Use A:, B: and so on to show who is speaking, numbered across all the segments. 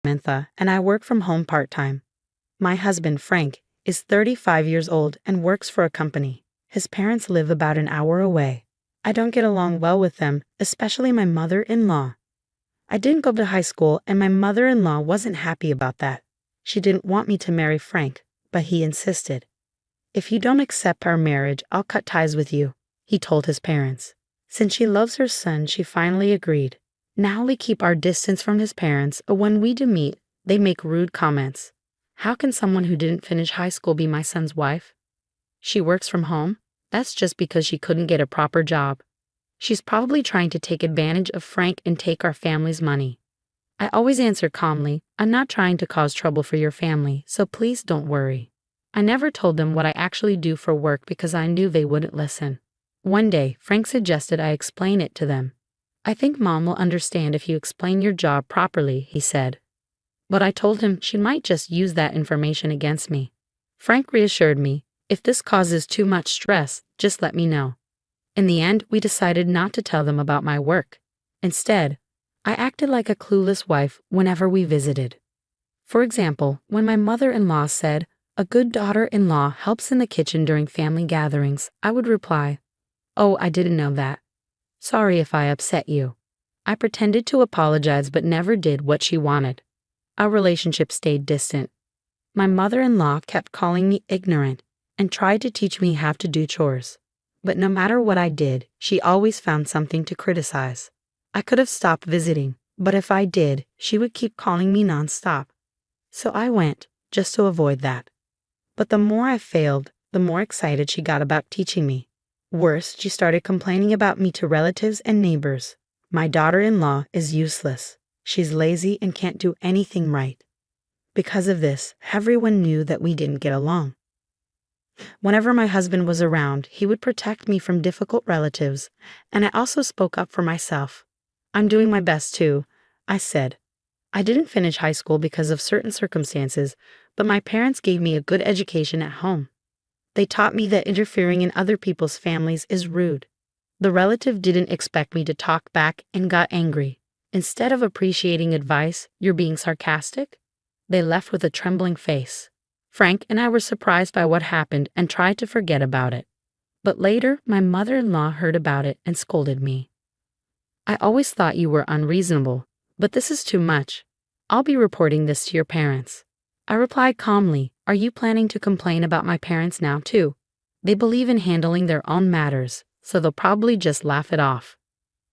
A: Samantha, and I work from home part-time. My husband, Frank, is 35 years old and works for a company. His parents live about an hour away. I don't get along well with them, especially my mother-in-law. I didn't go to high school, and my mother-in-law wasn't happy about that. She didn't want me to marry Frank, but he insisted. "If you don't accept our marriage, I'll cut ties with you," he told his parents. Since she loves her son, she finally agreed. Now we keep our distance from his parents, but when we do meet, they make rude comments. How can someone who didn't finish high school be my son's wife? She works from home? That's just because she couldn't get a proper job. She's probably trying to take advantage of Frank and take our family's money. I always answer calmly, "I'm not trying to cause trouble for your family, so please don't worry." I never told them what I actually do for work because I knew they wouldn't listen. One day, Frank suggested I explain it to them. "I think Mom will understand if you explain your job properly," he said. But I told him she might just use that information against me. Frank reassured me, "If this causes too much stress, just let me know." In the end, we decided not to tell them about my work. Instead, I acted like a clueless wife whenever we visited. For example, when my mother-in-law said, "A good daughter-in-law helps in the kitchen during family gatherings," I would reply, "Oh, I didn't know that. Sorry if I upset you." I pretended to apologize but never did what she wanted. Our relationship stayed distant. My mother-in-law kept calling me ignorant and tried to teach me how to do chores. But no matter what I did, she always found something to criticize. I could have stopped visiting, but if I did, she would keep calling me nonstop. So I went, just to avoid that. But the more I failed, the more excited she got about teaching me. Worse, she started complaining about me to relatives and neighbors. My daughter-in-law is useless. She's lazy and can't do anything right. Because of this, everyone knew that we didn't get along. Whenever my husband was around, he would protect me from difficult relatives, and I also spoke up for myself. "I'm doing my best too," I said. "I didn't finish high school because of certain circumstances, but my parents gave me a good education at home. They taught me that interfering in other people's families is rude." The relative didn't expect me to talk back and got angry. "Instead of appreciating advice, you're being sarcastic?" They left with a trembling face. Frank and I were surprised by what happened and tried to forget about it. But later, my mother-in-law heard about it and scolded me. "I always thought you were unreasonable, but this is too much. I'll be reporting this to your parents." I replied calmly, "Are you planning to complain about my parents now too? They believe in handling their own matters, so they'll probably just laugh it off."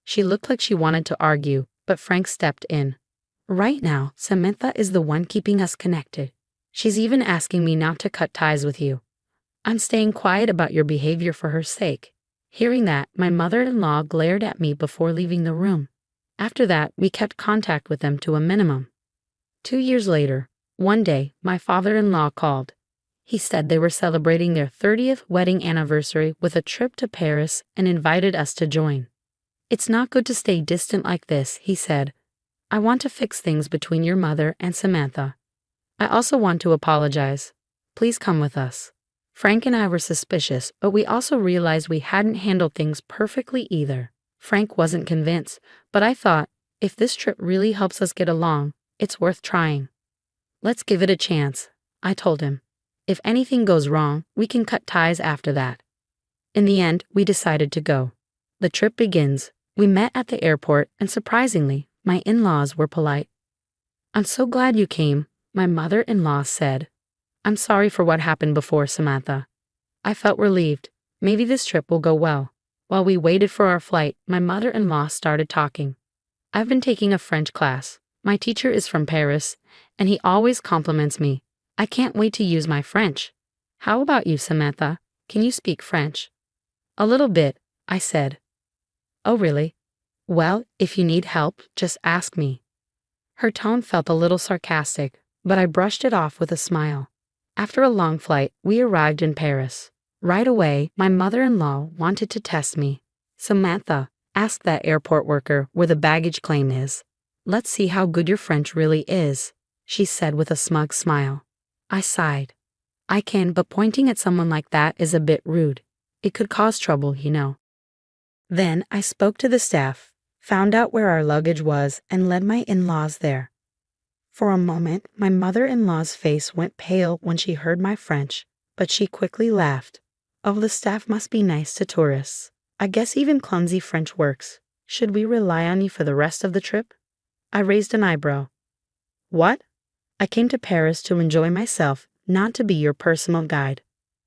A: She looked like she wanted to argue, but Frank stepped in. "Right now, Samantha is the one keeping us connected. She's even asking me not to cut ties with you. I'm staying quiet about your behavior for her sake." Hearing that, my mother-in-law glared at me before leaving the room. After that, we kept contact with them to a minimum. 2 years later, one day, my father-in-law called. He said they were celebrating their 30th wedding anniversary with a trip to Paris and invited us to join. "It's not good to stay distant like this," he said. "I want to fix things between your mother and Samantha. I also want to apologize. Please come with us." Frank and I were suspicious, but we also realized we hadn't handled things perfectly either. Frank wasn't convinced, but I thought, if this trip really helps us get along, it's worth trying. "Let's give it a chance," I told him. "If anything goes wrong, we can cut ties after that." In the end, we decided to go. The trip begins. We met at the airport, and surprisingly, my in-laws were polite. "I'm so glad you came," my mother-in-law said. "I'm sorry for what happened before, Samantha." I felt relieved. Maybe this trip will go well. While we waited for our flight, my mother-in-law started talking. "I've been taking a French class. My teacher is from Paris, and he always compliments me. I can't wait to use my French. How about you, Samantha? Can you speak French?" "A little bit," I said. "Oh, really? Well, if you need help, just ask me." Her tone felt a little sarcastic, but I brushed it off with a smile. After a long flight, we arrived in Paris. Right away, my mother-in-law wanted to test me. "Samantha, ask that airport worker where the baggage claim is. Let's see how good your French really is," she said with a smug smile. I sighed. "I can, but pointing at someone like that is a bit rude. It could cause trouble, you know." Then I spoke to the staff, found out where our luggage was, and led my in-laws there. For a moment, my mother-in-law's face went pale when she heard my French, but she quickly laughed. Oh, the staff must be nice to tourists. I guess even clumsy French works. Should we rely on you for the rest of the trip? I raised an eyebrow. What? I came to Paris to enjoy myself, not to be your personal guide.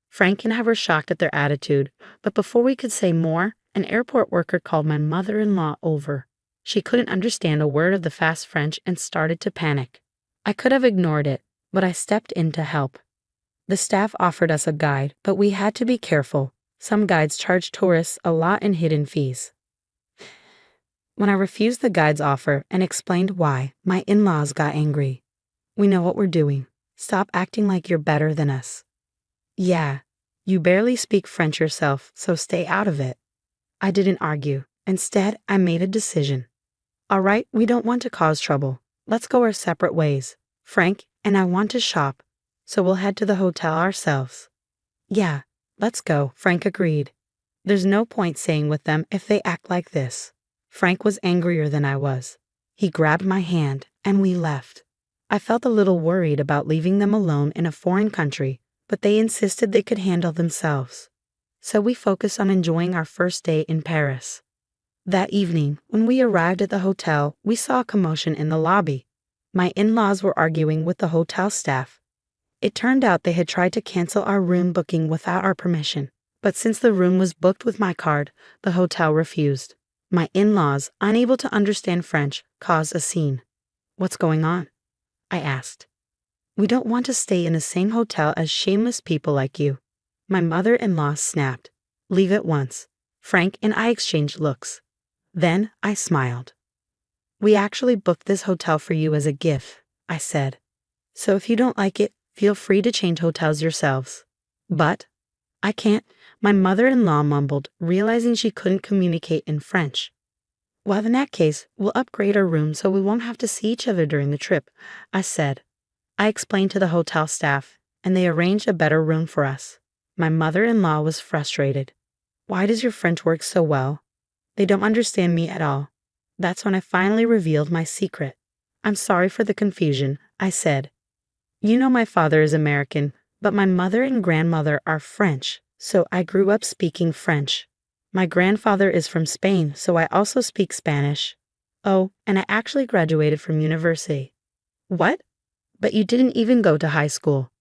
A: Frank and I were shocked at their attitude, but before we could say more, an airport worker called my mother-in-law over. She couldn't understand a word of the fast French and started to panic. I could have ignored it, but I stepped in to help. The staff offered us a guide, but we had to be careful. Some guides charge tourists a lot in hidden fees. When I refused the guide's offer and explained why, my in-laws got angry. We know what we're doing. Stop acting like you're better than us. Yeah, you barely speak French yourself, so stay out of it. I didn't argue. Instead, I made a decision. All right, we don't want to cause trouble. Let's go our separate ways. Frank and I want to shop, so we'll head to the hotel ourselves. Yeah, let's go, Frank agreed. There's no point staying with them if they act like this. Frank was angrier than I was. He grabbed my hand, and we left. I felt a little worried about leaving them alone in a foreign country, but they insisted they could handle themselves. So we focused on enjoying our first day in Paris. That evening, when we arrived at the hotel, we saw a commotion in the lobby. My in-laws were arguing with the hotel staff. It turned out they had tried to cancel our room booking without our permission, but since the room was booked with my card, the hotel refused. My in-laws, unable to understand French, caused a scene. What's going on? I asked. We don't want to stay in the same hotel as shameless people like you. My mother-in-law snapped. Leave at once. Frank and I exchanged looks. Then I smiled. We actually booked this hotel for you as a gift, I said. So if you don't like it, feel free to change hotels yourselves. But I can't, my mother-in-law mumbled, realizing she couldn't communicate in French. Well, in that case, we'll upgrade our room so we won't have to see each other during the trip, I said. I explained to the hotel staff, and they arranged a better room for us. My mother-in-law was frustrated. Why does your French work so well? They don't understand me at all. That's when I finally revealed my secret. I'm sorry for the confusion, I said. You know my father is American, but my mother and grandmother are French, so I grew up speaking French. My grandfather is from Spain, so I also speak Spanish. Oh, and I actually graduated from university. What? But you didn't even go to high school.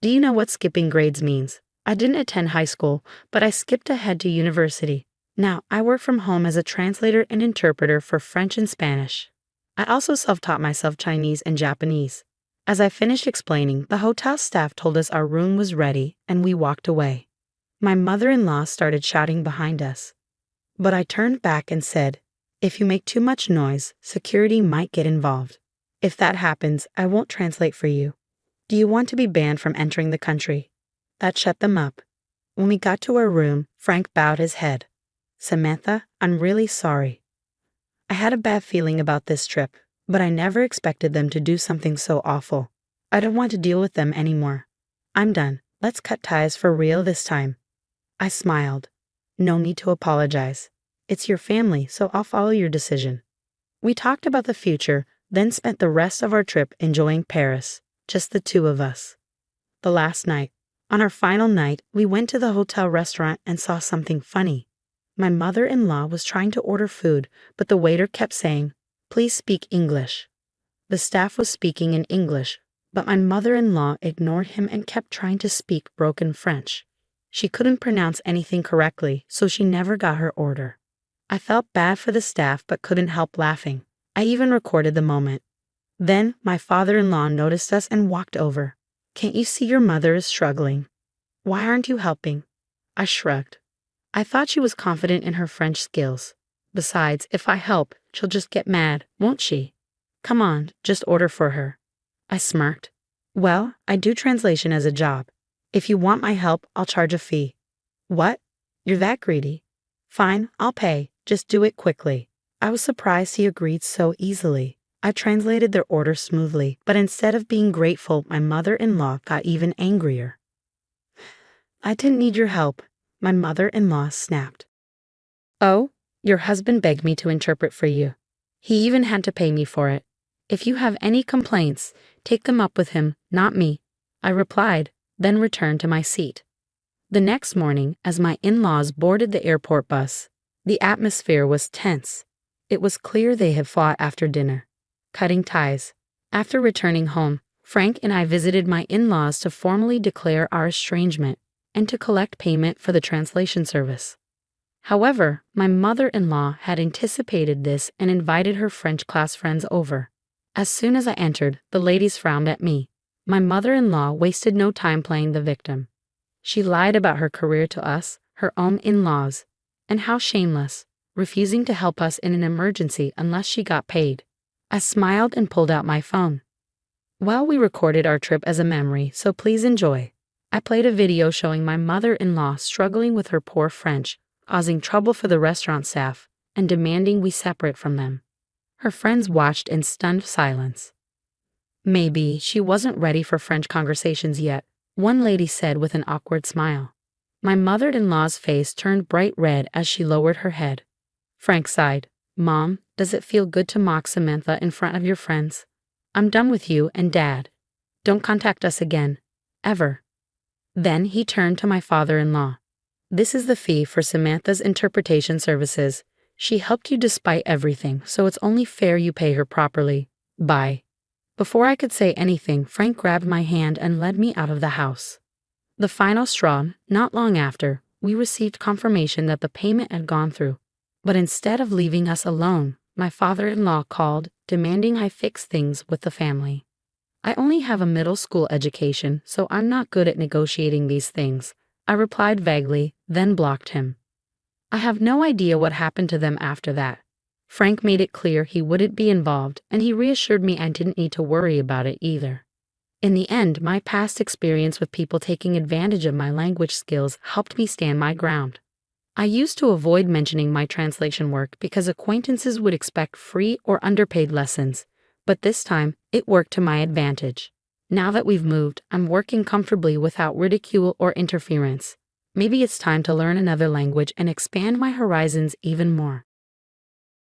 A: Do you know what skipping grades means? I didn't attend high school, but I skipped ahead to university. Now, I work from home as a translator and interpreter for French and Spanish. I also self-taught myself Chinese and Japanese. As I finished explaining, the hotel staff told us our room was ready, and we walked away. My mother-in-law started shouting behind us. But I turned back and said, if you make too much noise, security might get involved. If that happens, I won't translate for you. Do you want to be banned from entering the country? That shut them up. When we got to our room, Frank bowed his head. Samantha, I'm really sorry. I had a bad feeling about this trip, but I never expected them to do something so awful. I don't want to deal with them anymore. I'm done. Let's cut ties for real this time. I smiled. No need to apologize. It's your family, so I'll follow your decision. We talked about the future, then spent the rest of our trip enjoying Paris, just the two of us. The last night. On our final night, we went to the hotel restaurant and saw something funny. My mother-in-law was trying to order food, but the waiter kept saying, "Please speak English." The staff was speaking in English, but my mother-in-law ignored him and kept trying to speak broken French. She couldn't pronounce anything correctly, so she never got her order. I felt bad for the staff but couldn't help laughing. I even recorded the moment. Then my father-in-law noticed us and walked over. "Can't you see your mother is struggling? Why aren't you helping?" I shrugged. I thought she was confident in her French skills. Besides, if I help, she'll just get mad, won't she? Come on, just order for her. I smirked. Well, I do translation as a job. If you want my help, I'll charge a fee. What? You're that greedy? Fine, I'll pay. Just do it quickly. I was surprised he agreed so easily. I translated their order smoothly, but instead of being grateful, my mother-in-law got even angrier. I didn't need your help, my mother-in-law snapped. Oh, your husband begged me to interpret for you. He even had to pay me for it. If you have any complaints, take them up with him, not me, I replied, then returned to my seat. The next morning, as my in-laws boarded the airport bus, the atmosphere was tense. It was clear they had fought after dinner. Cutting ties. After returning home, Frank and I visited my in-laws to formally declare our estrangement and to collect payment for the translation service. However, my mother-in-law had anticipated this and invited her French class friends over. As soon as I entered, the ladies frowned at me. My mother-in-law wasted no time playing the victim. She lied about her career to us, her own in-laws, and how shameless, refusing to help us in an emergency unless she got paid. I smiled and pulled out my phone. Well, we recorded our trip as a memory, so please enjoy. I played a video showing my mother-in-law struggling with her poor French, causing trouble for the restaurant staff, and demanding we separate from them. Her friends watched in stunned silence. Maybe she wasn't ready for French conversations yet, one lady said with an awkward smile. My mother-in-law's face turned bright red as she lowered her head. Frank sighed. Mom, does it feel good to mock Samantha in front of your friends? I'm done with you and Dad. Don't contact us again. Ever. Then he turned to my father-in-law. This is the fee for Samantha's interpretation services. She helped you despite everything, so it's only fair you pay her properly. Bye. Before I could say anything, Frank grabbed my hand and led me out of the house. The final straw, not long after, we received confirmation that the payment had gone through. But instead of leaving us alone, my father-in-law called, demanding I fix things with the family. I only have a middle school education, so I'm not good at negotiating these things, I replied vaguely, then blocked him. I have no idea what happened to them after that. Frank made it clear he wouldn't be involved, and he reassured me I didn't need to worry about it either. In the end, my past experience with people taking advantage of my language skills helped me stand my ground. I used to avoid mentioning my translation work because acquaintances would expect free or underpaid lessons, but this time, it worked to my advantage. Now that we've moved, I'm working comfortably without ridicule or interference. Maybe it's time to learn another language and expand my horizons even more.